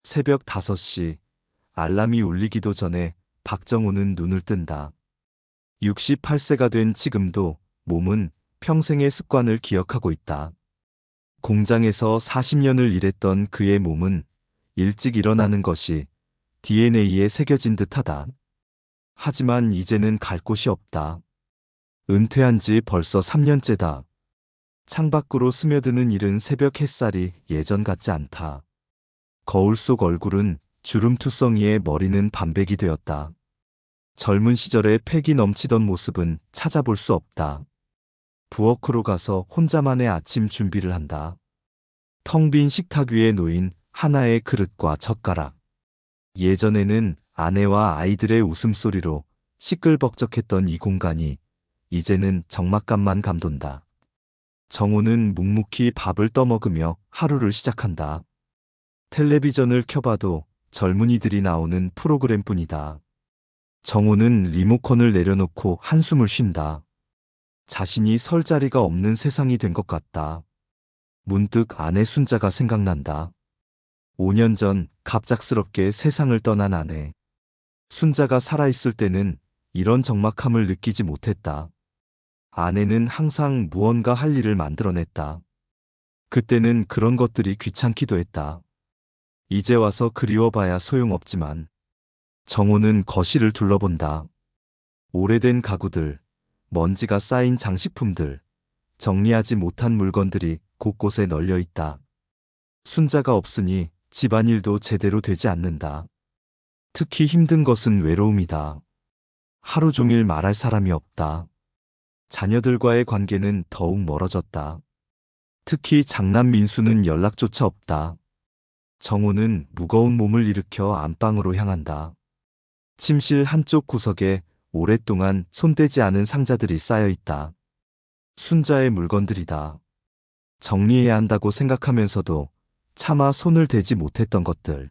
새벽 5시, 알람이 울리기도 전에 박정호는 눈을 뜬다. 68세가 된 지금도 몸은 평생의 습관을 기억하고 있다. 공장에서 40년을 일했던 그의 몸은 일찍 일어나는 것이 DNA에 새겨진 듯하다. 하지만 이제는 갈 곳이 없다. 은퇴한 지 벌써 3년째다. 창밖으로 스며드는 이른 새벽 햇살이 예전 같지 않다. 거울 속 얼굴은 주름투성이에 머리는 반백이 되었다. 젊은 시절의 패기 넘치던 모습은 찾아볼 수 없다. 부엌으로 가서 혼자만의 아침 준비를 한다. 텅 빈 식탁 위에 놓인 하나의 그릇과 젓가락. 예전에는 아내와 아이들의 웃음소리로 시끌벅적했던 이 공간이 이제는 적막감만 감돈다. 정호는 묵묵히 밥을 떠먹으며 하루를 시작한다. 텔레비전을 켜봐도 젊은이들이 나오는 프로그램뿐이다. 정호는 리모컨을 내려놓고 한숨을 쉰다. 자신이 설 자리가 없는 세상이 된 것 같다. 문득 아내 순자가 생각난다. 5년 전 갑작스럽게 세상을 떠난 아내. 순자가 살아있을 때는 이런 적막함을 느끼지 못했다. 아내는 항상 무언가 할 일을 만들어냈다. 그때는 그런 것들이 귀찮기도 했다. 이제 와서 그리워봐야 소용없지만. 정호는 거실을 둘러본다. 오래된 가구들, 먼지가 쌓인 장식품들, 정리하지 못한 물건들이 곳곳에 널려 있다. 순자가 없으니 집안일도 제대로 되지 않는다. 특히 힘든 것은 외로움이다. 하루 종일 말할 사람이 없다. 자녀들과의 관계는 더욱 멀어졌다. 특히 장남 민수는 연락조차 없다. 정호는 무거운 몸을 일으켜 안방으로 향한다. 침실 한쪽 구석에 오랫동안 손대지 않은 상자들이 쌓여 있다. 순자의 물건들이다. 정리해야 한다고 생각하면서도 차마 손을 대지 못했던 것들.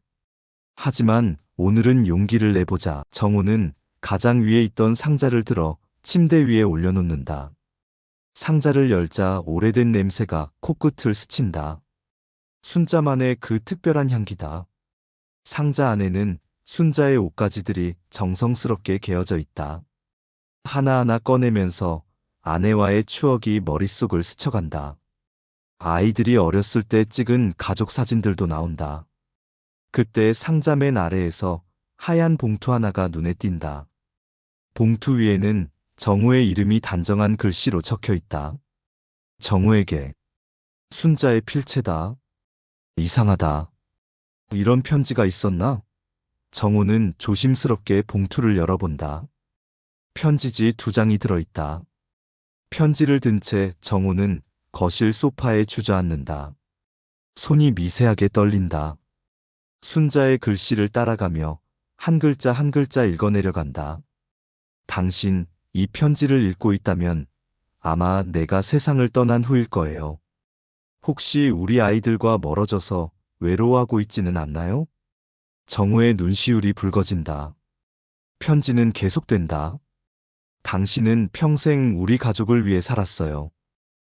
하지만 오늘은 용기를 내보자. 정호는 가장 위에 있던 상자를 들어 침대 위에 올려놓는다. 상자를 열자 오래된 냄새가 코끝을 스친다. 순자만의 그 특별한 향기다. 상자 안에는 순자의 옷가지들이 정성스럽게 개어져 있다. 하나하나 꺼내면서 아내와의 추억이 머릿속을 스쳐간다. 아이들이 어렸을 때 찍은 가족 사진들도 나온다. 그때 상자 맨 아래에서 하얀 봉투 하나가 눈에 띈다. 봉투 위에는 정우의 이름이 단정한 글씨로 적혀 있다. 정우에게. 순자의 필체다. 이상하다. 이런 편지가 있었나? 정우는 조심스럽게 봉투를 열어본다. 편지지 2장이 들어있다. 편지를 든 채 정우는 거실 소파에 주저앉는다. 손이 미세하게 떨린다. 순자의 글씨를 따라가며 한 글자 한 글자 읽어내려간다. 당신, 이 편지를 읽고 있다면 아마 내가 세상을 떠난 후일 거예요. 혹시 우리 아이들과 멀어져서 외로워하고 있지는 않나요? 정우의 눈시울이 붉어진다. 편지는 계속된다. 당신은 평생 우리 가족을 위해 살았어요.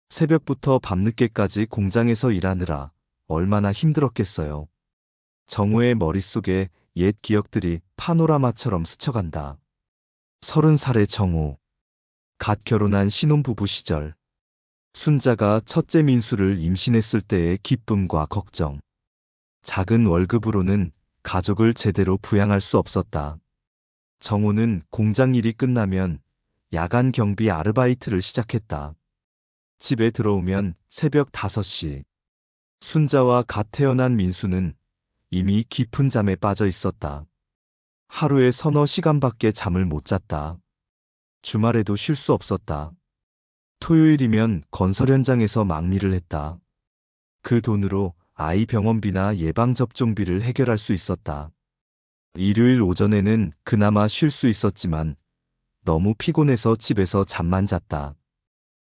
새벽부터 밤늦게까지 공장에서 일하느라 얼마나 힘들었겠어요. 정우의 머릿속에 옛 기억들이 파노라마처럼 스쳐간다. 30살의 정우. 갓 결혼한 신혼부부 시절. 순자가 첫째 민수를 임신했을 때의 기쁨과 걱정. 작은 월급으로는 가족을 제대로 부양할 수 없었다. 정우는 공장 일이 끝나면 야간 경비 아르바이트를 시작했다. 집에 들어오면 새벽 5시. 순자와 갓 태어난 민수는 이미 깊은 잠에 빠져 있었다. 하루에 서너 시간밖에 잠을 못 잤다. 주말에도 쉴 수 없었다. 토요일이면 건설 현장에서 막일을 했다. 그 돈으로 아이 병원비나 예방접종비를 해결할 수 있었다. 일요일 오전에는 그나마 쉴 수 있었지만 너무 피곤해서 집에서 잠만 잤다.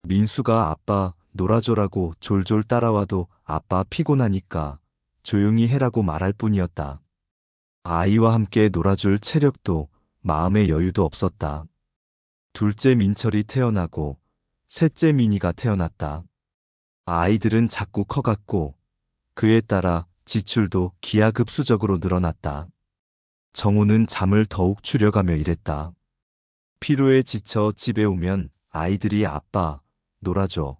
민수가 아빠 놀아줘라고 졸졸 따라와도 아빠 피곤하니까 조용히 해라고 말할 뿐이었다. 아이와 함께 놀아줄 체력도 마음의 여유도 없었다. 둘째 민철이 태어나고 셋째 민희가 태어났다. 아이들은 자꾸 커갔고 그에 따라 지출도 기하급수적으로 늘어났다. 정우는 잠을 더욱 줄여가며 일했다. 피로에 지쳐 집에 오면 아이들이 아빠, 놀아줘.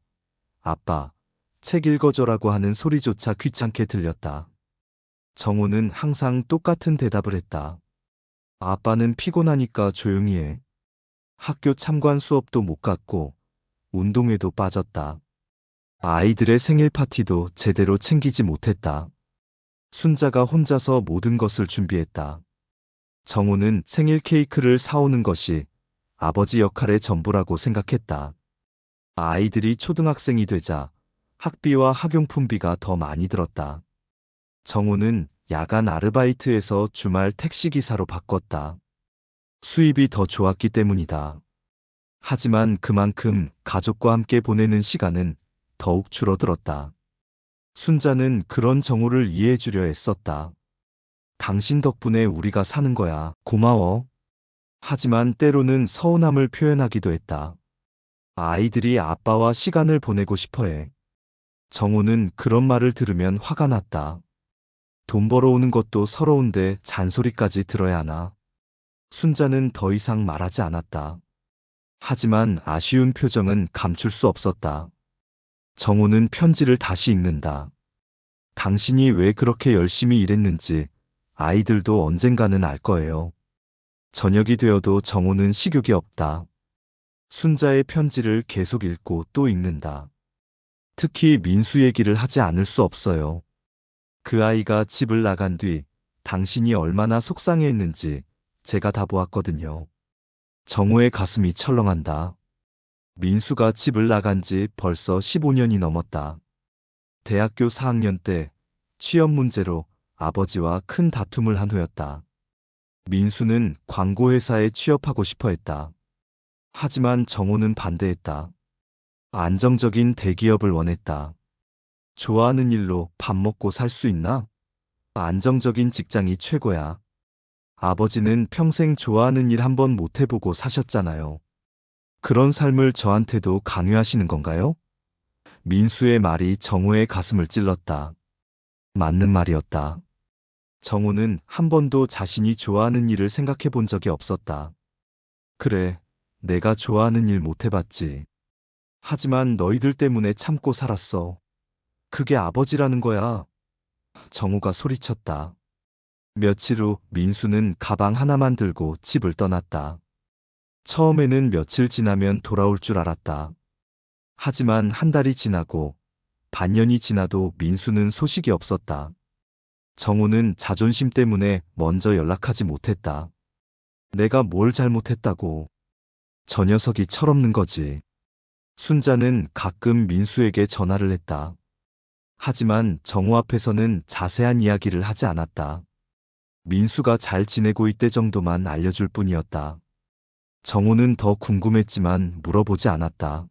아빠, 책 읽어줘라고 하는 소리조차 귀찮게 들렸다. 정우는 항상 똑같은 대답을 했다. 아빠는 피곤하니까 조용히 해. 학교 참관 수업도 못 갔고 운동회도 빠졌다. 아이들의 생일 파티도 제대로 챙기지 못했다. 순자가 혼자서 모든 것을 준비했다. 정우는 생일 케이크를 사오는 것이 아버지 역할의 전부라고 생각했다. 아이들이 초등학생이 되자 학비와 학용품비가 더 많이 들었다. 정우는 야간 아르바이트에서 주말 택시기사로 바꿨다. 수입이 더 좋았기 때문이다. 하지만 그만큼 가족과 함께 보내는 시간은 더욱 줄어들었다. 순자는 그런 정우를 이해해주려 애썼다. 당신 덕분에 우리가 사는 거야. 고마워. 하지만 때로는 서운함을 표현하기도 했다. 아이들이 아빠와 시간을 보내고 싶어해. 정우는 그런 말을 들으면 화가 났다. 돈 벌어오는 것도 서러운데 잔소리까지 들어야 하나. 순자는 더 이상 말하지 않았다. 하지만 아쉬운 표정은 감출 수 없었다. 정우는 편지를 다시 읽는다. 당신이 왜 그렇게 열심히 일했는지 아이들도 언젠가는 알 거예요. 저녁이 되어도 정우는 식욕이 없다. 순자의 편지를 계속 읽고 또 읽는다. 특히 민수 얘기를 하지 않을 수 없어요. 그 아이가 집을 나간 뒤 당신이 얼마나 속상해했는지 제가 다 보았거든요. 정우의 가슴이 철렁한다. 민수가 집을 나간 지 벌써 15년이 넘었다. 대학교 4학년 때 취업 문제로 아버지와 큰 다툼을 한 후였다. 민수는 광고회사에 취업하고 싶어 했다. 하지만 정우는 반대했다. 안정적인 대기업을 원했다. 좋아하는 일로 밥 먹고 살 수 있나? 안정적인 직장이 최고야. 아버지는 평생 좋아하는 일 한번 못 해보고 사셨잖아요. 그런 삶을 저한테도 강요하시는 건가요? 민수의 말이 정우의 가슴을 찔렀다. 맞는 말이었다. 정우는 한 번도 자신이 좋아하는 일을 생각해 본 적이 없었다. 그래, 내가 좋아하는 일 못 해봤지. 하지만 너희들 때문에 참고 살았어. 그게 아버지라는 거야. 정우가 소리쳤다. 며칠 후 민수는 가방 하나만 들고 집을 떠났다. 처음에는 며칠 지나면 돌아올 줄 알았다. 하지만 한 달이 지나고 반년이 지나도 민수는 소식이 없었다. 정우는 자존심 때문에 먼저 연락하지 못했다. 내가 뭘 잘못했다고. 저 녀석이 철없는 거지. 순자는 가끔 민수에게 전화를 했다. 하지만 정우 앞에서는 자세한 이야기를 하지 않았다. 민수가 잘 지내고 있대 정도만 알려줄 뿐이었다. 정우는 더 궁금했지만 물어보지 않았다.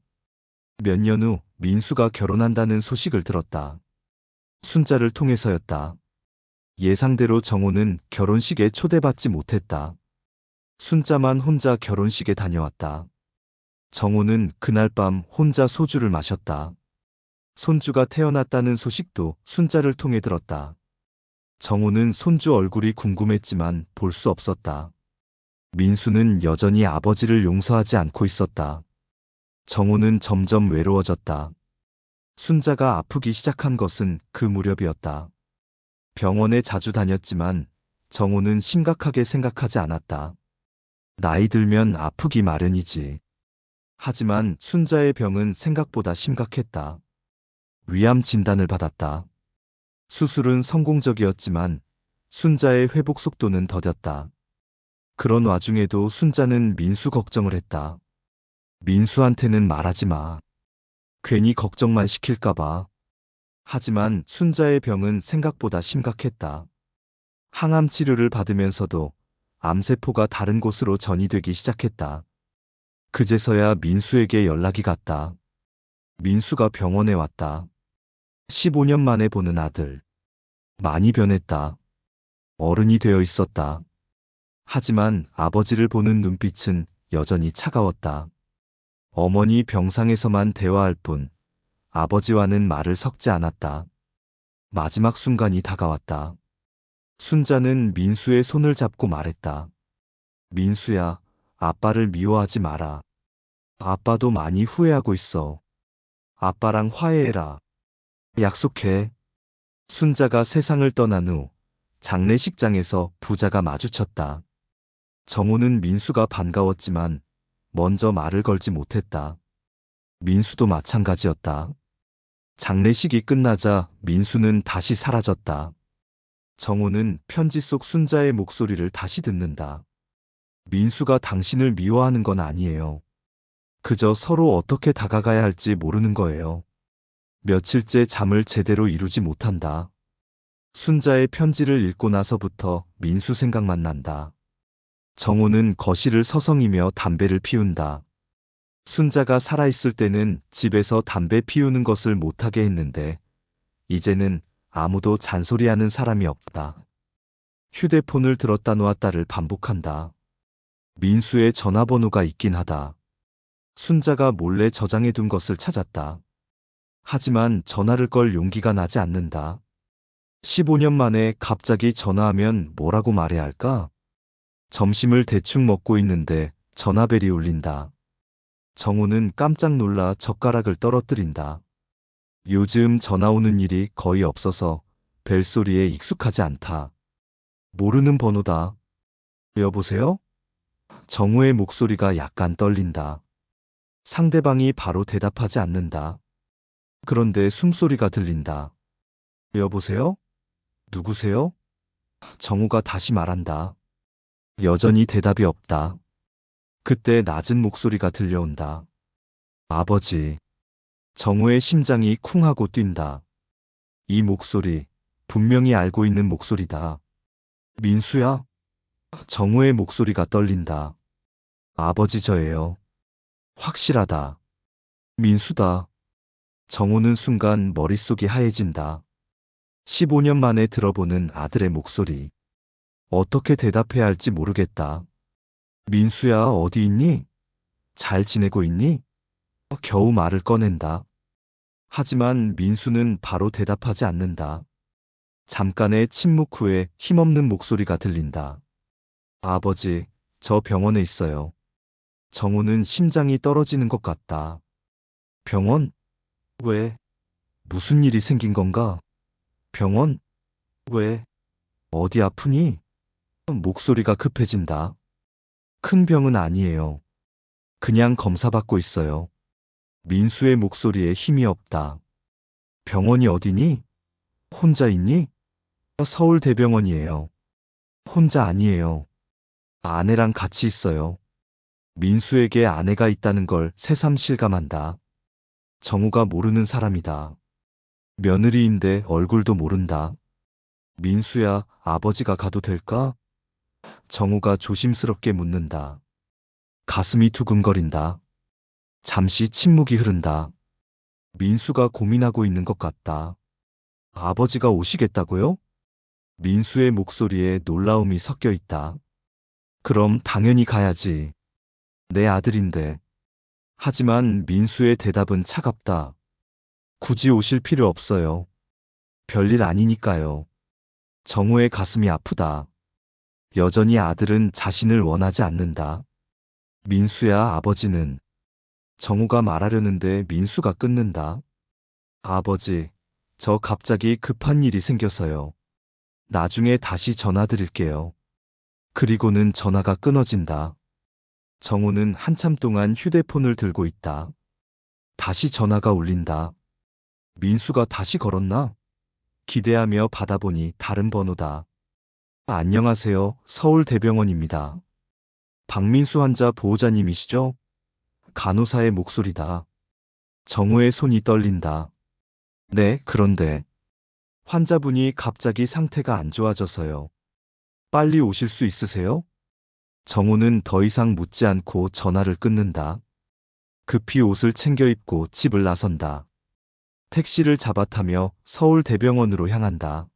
몇 년 후 민수가 결혼한다는 소식을 들었다. 순자를 통해서였다. 예상대로 정우는 결혼식에 초대받지 못했다. 순자만 혼자 결혼식에 다녀왔다. 정우는 그날 밤 혼자 소주를 마셨다. 손주가 태어났다는 소식도 순자를 통해 들었다. 정우는 손주 얼굴이 궁금했지만 볼 수 없었다. 민수는 여전히 아버지를 용서하지 않고 있었다. 정우는 점점 외로워졌다. 순자가 아프기 시작한 것은 그 무렵이었다. 병원에 자주 다녔지만 정우는 심각하게 생각하지 않았다. 나이 들면 아프기 마련이지. 하지만 순자의 병은 생각보다 심각했다. 위암 진단을 받았다. 수술은 성공적이었지만 순자의 회복 속도는 더뎠다. 그런 와중에도 순자는 민수 걱정을 했다. 민수한테는 말하지 마. 괜히 걱정만 시킬까봐. 하지만 순자의 병은 생각보다 심각했다. 항암 치료를 받으면서도 암세포가 다른 곳으로 전이되기 시작했다. 그제서야 민수에게 연락이 갔다. 민수가 병원에 왔다. 15년 만에 보는 아들. 많이 변했다. 어른이 되어 있었다. 하지만 아버지를 보는 눈빛은 여전히 차가웠다. 어머니 병상에서만 대화할 뿐 아버지와는 말을 섞지 않았다. 마지막 순간이 다가왔다. 순자는 민수의 손을 잡고 말했다. 민수야, 아빠를 미워하지 마라. 아빠도 많이 후회하고 있어. 아빠랑 화해해라. 약속해. 순자가 세상을 떠난 후 장례식장에서 부자가 마주쳤다. 정우는 민수가 반가웠지만 먼저 말을 걸지 못했다. 민수도 마찬가지였다. 장례식이 끝나자 민수는 다시 사라졌다. 정우는 편지 속 순자의 목소리를 다시 듣는다. 민수가 당신을 미워하는 건 아니에요. 그저 서로 어떻게 다가가야 할지 모르는 거예요. 며칠째 잠을 제대로 이루지 못한다. 순자의 편지를 읽고 나서부터 민수 생각만 난다. 정우는 거실을 서성이며 담배를 피운다. 순자가 살아있을 때는 집에서 담배 피우는 것을 못하게 했는데 이제는 아무도 잔소리하는 사람이 없다. 휴대폰을 들었다 놓았다를 반복한다. 민수의 전화번호가 있긴 하다. 순자가 몰래 저장해 둔 것을 찾았다. 하지만 전화를 걸 용기가 나지 않는다. 15년 만에 갑자기 전화하면 뭐라고 말해야 할까? 점심을 대충 먹고 있는데 전화벨이 울린다. 정우는 깜짝 놀라 젓가락을 떨어뜨린다. 요즘 전화 오는 일이 거의 없어서 벨소리에 익숙하지 않다. 모르는 번호다. 여보세요? 정우의 목소리가 약간 떨린다. 상대방이 바로 대답하지 않는다. 그런데 숨소리가 들린다. 여보세요? 누구세요? 정우가 다시 말한다. 여전히 대답이 없다. 그때 낮은 목소리가 들려온다. 아버지. 정우의 심장이 쿵 하고 뛴다. 이 목소리, 분명히 알고 있는 목소리다. 민수야? 정우의 목소리가 떨린다. 아버지 저예요. 확실하다. 민수다. 정우는 순간 머릿속이 하얘진다. 15년 만에 들어보는 아들의 목소리. 어떻게 대답해야 할지 모르겠다. 민수야, 어디 있니? 잘 지내고 있니? 겨우 말을 꺼낸다. 하지만 민수는 바로 대답하지 않는다. 잠깐의 침묵 후에 힘없는 목소리가 들린다. 아버지, 저 병원에 있어요. 정우는 심장이 떨어지는 것 같다. 병원? 왜? 무슨 일이 생긴 건가? 병원? 왜? 어디 아프니? 목소리가 급해진다. 큰 병은 아니에요. 그냥 검사받고 있어요. 민수의 목소리에 힘이 없다. 병원이 어디니? 혼자 있니? 서울대병원이에요. 혼자 아니에요. 아내랑 같이 있어요. 민수에게 아내가 있다는 걸 새삼 실감한다. 정우가 모르는 사람이다. 며느리인데 얼굴도 모른다. 민수야, 아버지가 가도 될까? 정우가 조심스럽게 묻는다. 가슴이 두근거린다. 잠시 침묵이 흐른다. 민수가 고민하고 있는 것 같다. 아버지가 오시겠다고요? 민수의 목소리에 놀라움이 섞여 있다. 그럼 당연히 가야지. 내 아들인데. 하지만 민수의 대답은 차갑다. 굳이 오실 필요 없어요. 별일 아니니까요. 정우의 가슴이 아프다. 여전히 아들은 자신을 원하지 않는다. 민수야, 아버지는. 정우가 말하려는데 민수가 끊는다. 아버지, 저 갑자기 급한 일이 생겨서요. 나중에 다시 전화드릴게요. 그리고는 전화가 끊어진다. 정우는 한참 동안 휴대폰을 들고 있다. 다시 전화가 울린다. 민수가 다시 걸었나? 기대하며 받아보니 다른 번호다. 안녕하세요. 서울대병원입니다. 박민수 환자 보호자님이시죠? 간호사의 목소리다. 정우의 손이 떨린다. 네, 그런데 환자분이 갑자기 상태가 안 좋아져서요. 빨리 오실 수 있으세요? 정우는 더 이상 묻지 않고 전화를 끊는다. 급히 옷을 챙겨 입고 집을 나선다. 택시를 잡아 타며 서울대병원으로 향한다.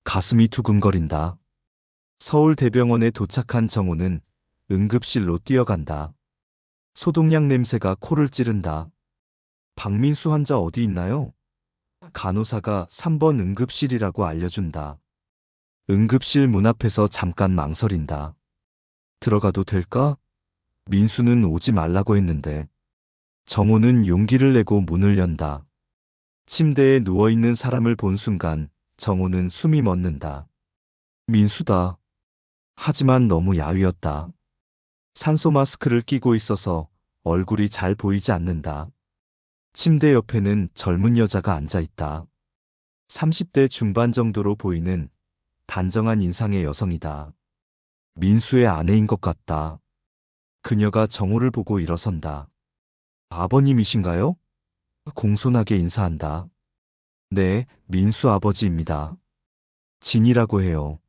가슴이 두근거린다. 서울대병원에 도착한 정우는 응급실로 뛰어간다. 소독약 냄새가 코를 찌른다. 박민수 환자 어디 있나요? 간호사가 3번 응급실이라고 알려준다. 응급실 문 앞에서 잠깐 망설인다. 들어가도 될까? 민수는 오지 말라고 했는데. 정호는 용기를 내고 문을 연다. 침대에 누워있는 사람을 본 순간 정호는 숨이 멎는다. 민수다. 하지만 너무 야위었다. 산소 마스크를 끼고 있어서 얼굴이 잘 보이지 않는다. 침대 옆에는 젊은 여자가 앉아 있다. 30대 중반 정도로 보이는 단정한 인상의 여성이다. 민수의 아내인 것 같다. 그녀가 정호를 보고 일어선다. 아버님이신가요? 공손하게 인사한다. 네, 민수 아버지입니다. 진이라고 해요.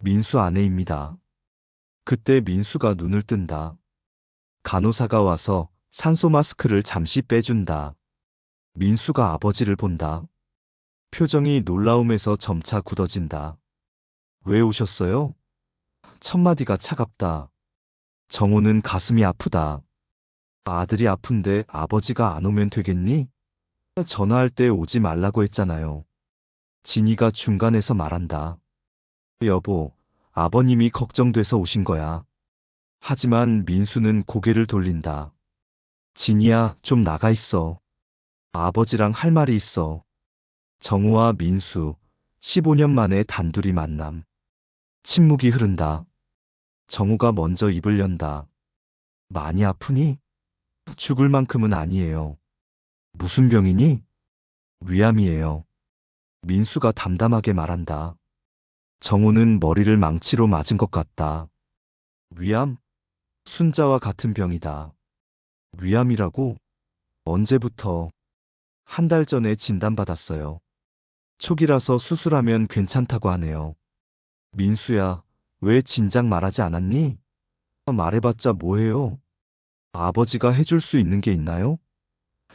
민수 아내입니다. 그때 민수가 눈을 뜬다. 간호사가 와서 산소 마스크를 잠시 빼준다. 민수가 아버지를 본다. 표정이 놀라움에서 점차 굳어진다. 왜 오셨어요? 첫마디가 차갑다. 정호는 가슴이 아프다. 아들이 아픈데 아버지가 안 오면 되겠니? 전화할 때 오지 말라고 했잖아요. 진이가 중간에서 말한다. 여보, 아버님이 걱정돼서 오신 거야. 하지만 민수는 고개를 돌린다. 진이야, 좀 나가 있어. 아버지랑 할 말이 있어. 정우와 민수, 15년 만에 단둘이 만남. 침묵이 흐른다. 정우가 먼저 입을 연다. 많이 아프니? 죽을 만큼은 아니에요. 무슨 병이니? 위암이에요. 민수가 담담하게 말한다. 정우는 머리를 망치로 맞은 것 같다. 위암? 순자와 같은 병이다. 위암이라고? 언제부터? 한 달 전에 진단받았어요. 초기라서 수술하면 괜찮다고 하네요. 민수야, 왜 진작 말하지 않았니? 말해봤자 뭐해요? 아버지가 해줄 수 있는 게 있나요?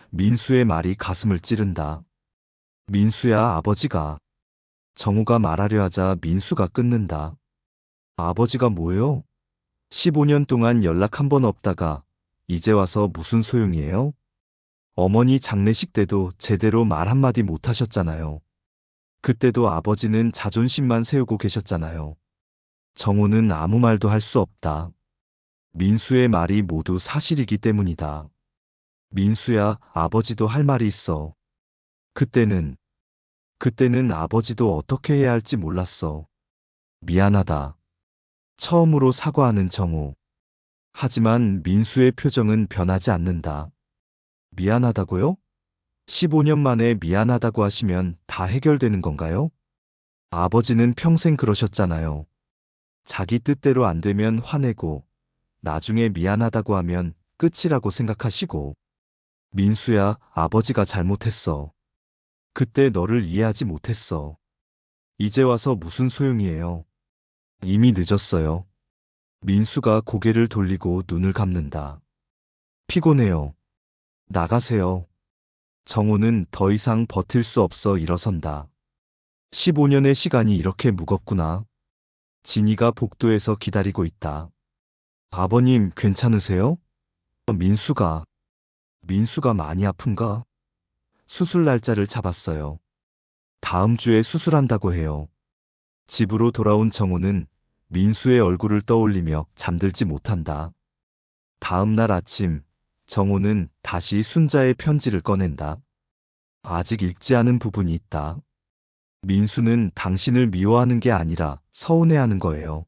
민수의 말이 가슴을 찌른다. 민수야, 아버지가. 정우가 말하려 하자 민수가 끊는다. 아버지가 뭐예요? 15년 동안 연락 한 번 없다가 이제 와서 무슨 소용이에요? 어머니 장례식 때도 제대로 말 한마디 못 하셨잖아요. 그때도 아버지는 자존심만 세우고 계셨잖아요. 정우는 아무 말도 할 수 없다. 민수의 말이 모두 사실이기 때문이다. 민수야, 아버지도 할 말이 있어. 그때는 아버지도 어떻게 해야 할지 몰랐어. 미안하다. 처음으로 사과하는 정우. 하지만 민수의 표정은 변하지 않는다. 미안하다고요? 15년 만에 미안하다고 하시면 다 해결되는 건가요? 아버지는 평생 그러셨잖아요. 자기 뜻대로 안 되면 화내고, 나중에 미안하다고 하면 끝이라고 생각하시고. 민수야, 아버지가 잘못했어. 그때 너를 이해하지 못했어. 이제 와서 무슨 소용이에요? 이미 늦었어요. 민수가 고개를 돌리고 눈을 감는다. 피곤해요. 나가세요. 정우는 더 이상 버틸 수 없어 일어선다. 15년의 시간이 이렇게 무겁구나. 진이가 복도에서 기다리고 있다. 아버님, 괜찮으세요? 민수가 많이 아픈가? 수술 날짜를 잡았어요. 다음 주에 수술한다고 해요. 집으로 돌아온 정우는 민수의 얼굴을 떠올리며 잠들지 못한다. 다음 날 아침, 정우는 다시 순자의 편지를 꺼낸다. 아직 읽지 않은 부분이 있다. 민수는 당신을 미워하는 게 아니라 서운해하는 거예요.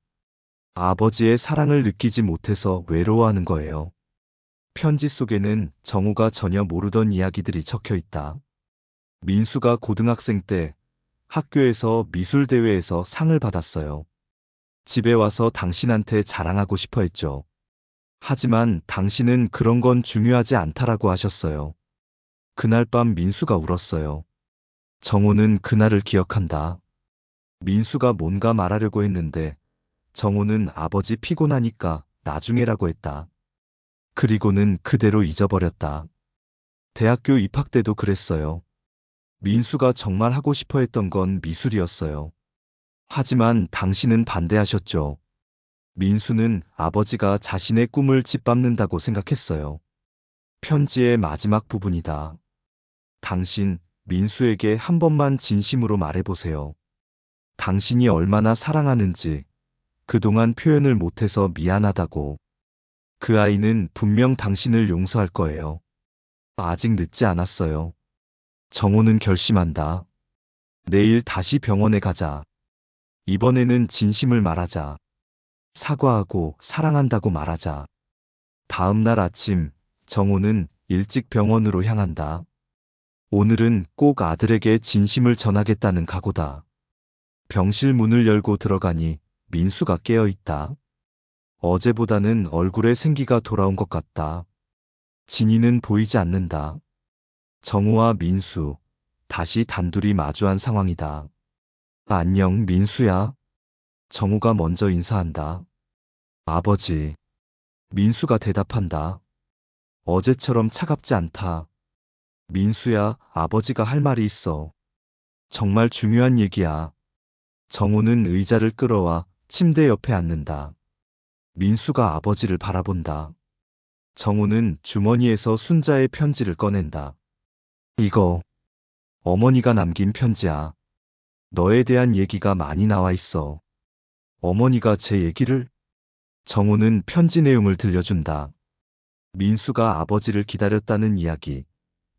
아버지의 사랑을 느끼지 못해서 외로워하는 거예요. 편지 속에는 정우가 전혀 모르던 이야기들이 적혀 있다. 민수가 고등학생 때 학교에서 미술대회에서 상을 받았어요. 집에 와서 당신한테 자랑하고 싶어 했죠. 하지만 당신은 그런 건 중요하지 않다라고 하셨어요. 그날 밤 민수가 울었어요. 정우는 그날을 기억한다. 민수가 뭔가 말하려고 했는데 정우는 아버지 피곤하니까 나중에라고 했다. 그리고는 그대로 잊어버렸다. 대학교 입학 때도 그랬어요. 민수가 정말 하고 싶어 했던 건 미술이었어요. 하지만 당신은 반대하셨죠. 민수는 아버지가 자신의 꿈을 짓밟는다고 생각했어요. 편지의 마지막 부분이다. 당신, 민수에게 한 번만 진심으로 말해보세요. 당신이 얼마나 사랑하는지 그동안 표현을 못해서 미안하다고. 그 아이는 분명 당신을 용서할 거예요. 아직 늦지 않았어요. 정호는 결심한다. 내일 다시 병원에 가자. 이번에는 진심을 말하자. 사과하고 사랑한다고 말하자. 다음 날 아침, 정호는 일찍 병원으로 향한다. 오늘은 꼭 아들에게 진심을 전하겠다는 각오다. 병실 문을 열고 들어가니 민수가 깨어 있다. 어제보다는 얼굴에 생기가 돌아온 것 같다. 진이는 보이지 않는다. 정우와 민수, 다시 단둘이 마주한 상황이다. 안녕, 민수야. 정우가 먼저 인사한다. 아버지. 민수가 대답한다. 어제처럼 차갑지 않다. 민수야, 아버지가 할 말이 있어. 정말 중요한 얘기야. 정우는 의자를 끌어와 침대 옆에 앉는다. 민수가 아버지를 바라본다. 정우는 주머니에서 순자의 편지를 꺼낸다. 이거, 어머니가 남긴 편지야. 너에 대한 얘기가 많이 나와 있어. 어머니가 제 얘기를? 정우는 편지 내용을 들려준다. 민수가 아버지를 기다렸다는 이야기,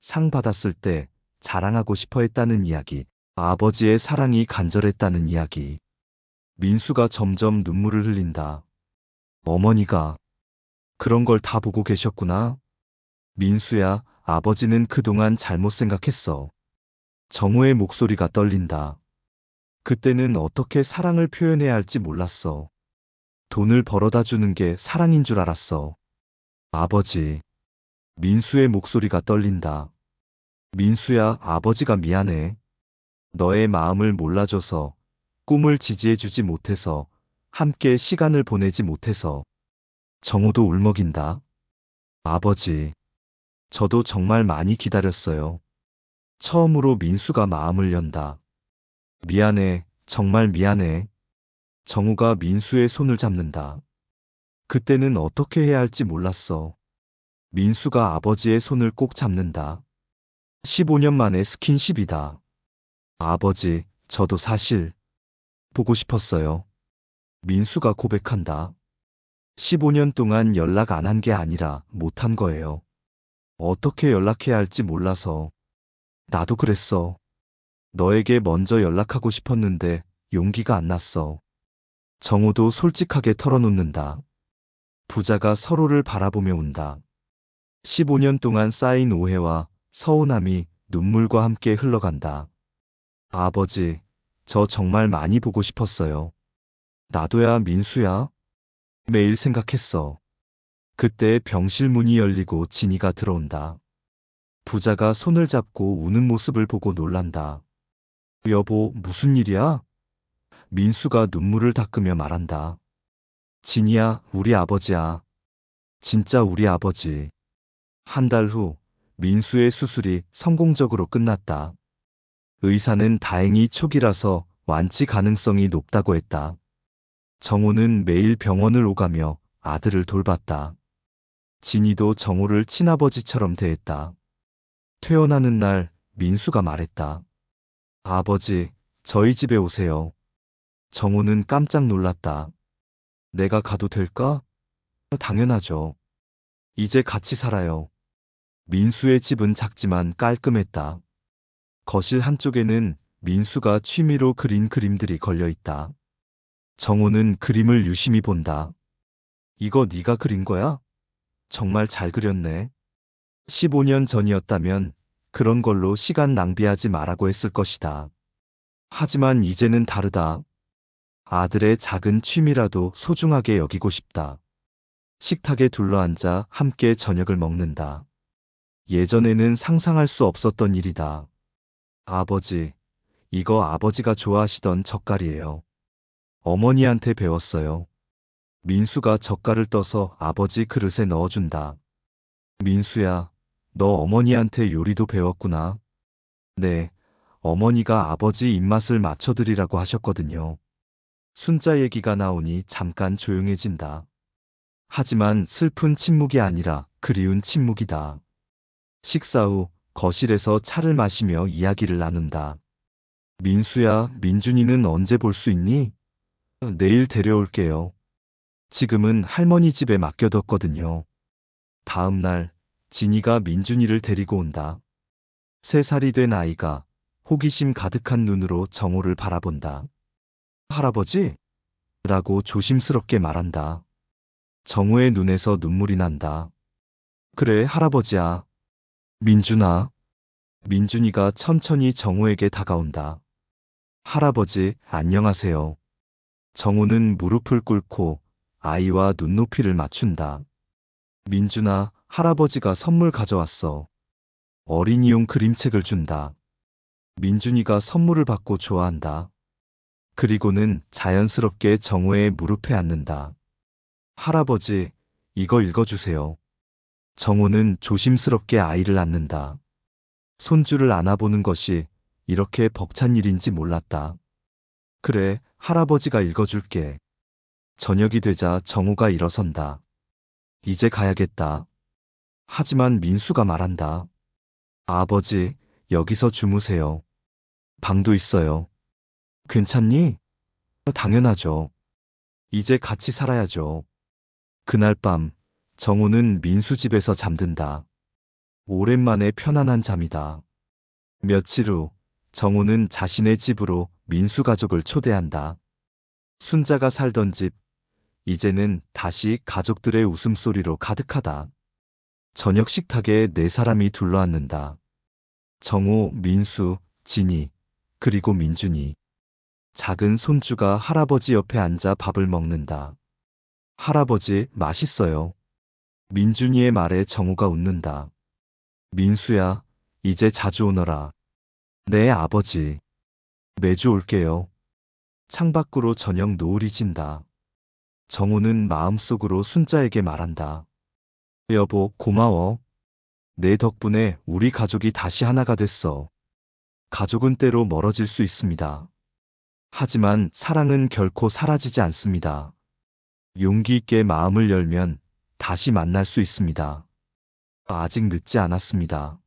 상 받았을 때 자랑하고 싶어 했다는 이야기, 아버지의 사랑이 간절했다는 이야기. 민수가 점점 눈물을 흘린다. 어머니가 그런 걸 다 보고 계셨구나. 민수야, 아버지는 그동안 잘못 생각했어. 정우의 목소리가 떨린다. 그때는 어떻게 사랑을 표현해야 할지 몰랐어. 돈을 벌어다 주는 게 사랑인 줄 알았어. 아버지. 민수의 목소리가 떨린다. 민수야, 아버지가 미안해. 너의 마음을 몰라줘서, 꿈을 지지해주지 못해서, 함께 시간을 보내지 못해서. 정우도 울먹인다. 아버지. 저도 정말 많이 기다렸어요. 처음으로 민수가 마음을 연다. 미안해, 정말 미안해. 정우가 민수의 손을 잡는다. 그때는 어떻게 해야 할지 몰랐어. 민수가 아버지의 손을 꼭 잡는다. 15년 만에 스킨십이다. 아버지, 저도 사실 보고 싶었어요. 민수가 고백한다. 15년 동안 연락 안 한 게 아니라 못한 거예요. 어떻게 연락해야 할지 몰라서. 나도 그랬어. 너에게 먼저 연락하고 싶었는데 용기가 안 났어. 정우도 솔직하게 털어놓는다. 부자가 서로를 바라보며 운다. 15년 동안 쌓인 오해와 서운함이 눈물과 함께 흘러간다. 아버지, 저 정말 많이 보고 싶었어요. 나도야, 민수야. 매일 생각했어. 그때 병실 문이 열리고 진이가 들어온다. 부자가 손을 잡고 우는 모습을 보고 놀란다. 여보, 무슨 일이야? 민수가 눈물을 닦으며 말한다. 진이야, 우리 아버지야. 진짜 우리 아버지. 한 달 후, 민수의 수술이 성공적으로 끝났다. 의사는 다행히 초기라서 완치 가능성이 높다고 했다. 정우는 매일 병원을 오가며 아들을 돌봤다. 진이도 정우를 친아버지처럼 대했다. 퇴원하는 날 민수가 말했다. 아버지, 저희 집에 오세요. 정우는 깜짝 놀랐다. 내가 가도 될까? 당연하죠. 이제 같이 살아요. 민수의 집은 작지만 깔끔했다. 거실 한쪽에는 민수가 취미로 그린 그림들이 걸려 있다. 정우는 그림을 유심히 본다. 이거 네가 그린 거야? 정말 잘 그렸네. 15년 전이었다면 그런 걸로 시간 낭비하지 말라고 했을 것이다. 하지만 이제는 다르다. 아들의 작은 취미라도 소중하게 여기고 싶다. 식탁에 둘러앉아 함께 저녁을 먹는다. 예전에는 상상할 수 없었던 일이다. 아버지, 이거 아버지가 좋아하시던 젓갈이에요. 어머니한테 배웠어요. 민수가 젓갈을 떠서 아버지 그릇에 넣어준다. 민수야, 너 어머니한테 요리도 배웠구나. 네, 어머니가 아버지 입맛을 맞춰드리라고 하셨거든요. 순자 얘기가 나오니 잠깐 조용해진다. 하지만 슬픈 침묵이 아니라 그리운 침묵이다. 식사 후 거실에서 차를 마시며 이야기를 나눈다. 민수야, 민준이는 언제 볼 수 있니? 내일 데려올게요. 지금은 할머니 집에 맡겨뒀거든요. 다음 날, 진이가 민준이를 데리고 온다. 3살이 된 아이가 호기심 가득한 눈으로 정호를 바라본다. 할아버지? 라고 조심스럽게 말한다. 정호의 눈에서 눈물이 난다. 그래, 할아버지야. 민준아. 민준이가 천천히 정호에게 다가온다. 할아버지, 안녕하세요. 정호는 무릎을 꿇고 아이와 눈높이를 맞춘다. 민준아, 할아버지가 선물 가져왔어. 어린이용 그림책을 준다. 민준이가 선물을 받고 좋아한다. 그리고는 자연스럽게 정호의 무릎에 앉는다. 할아버지, 이거 읽어주세요. 정호는 조심스럽게 아이를 안는다. 손주를 안아보는 것이 이렇게 벅찬 일인지 몰랐다. 그래, 할아버지가 읽어줄게. 저녁이 되자 정호가 일어선다. 이제 가야겠다. 하지만 민수가 말한다. 아버지, 여기서 주무세요. 방도 있어요. 괜찮니? 당연하죠. 이제 같이 살아야죠. 그날 밤, 정호는 민수 집에서 잠든다. 오랜만에 편안한 잠이다. 며칠 후, 정호는 자신의 집으로 민수 가족을 초대한다. 순자가 살던 집, 이제는 다시 가족들의 웃음소리로 가득하다. 저녁 식탁에 4사람이 둘러앉는다. 정호, 민수, 진이, 그리고 민준이. 작은 손주가 할아버지 옆에 앉아 밥을 먹는다. 할아버지, 맛있어요. 민준이의 말에 정호가 웃는다. 민수야, 이제 자주 오너라. 네, 아버지. 매주 올게요. 창밖으로 저녁 노을이 진다. 정호는 마음속으로 순자에게 말한다. 여보, 고마워. 내 덕분에 우리 가족이 다시 하나가 됐어. 가족은 때로 멀어질 수 있습니다. 하지만 사랑은 결코 사라지지 않습니다. 용기 있게 마음을 열면 다시 만날 수 있습니다. 아직 늦지 않았습니다.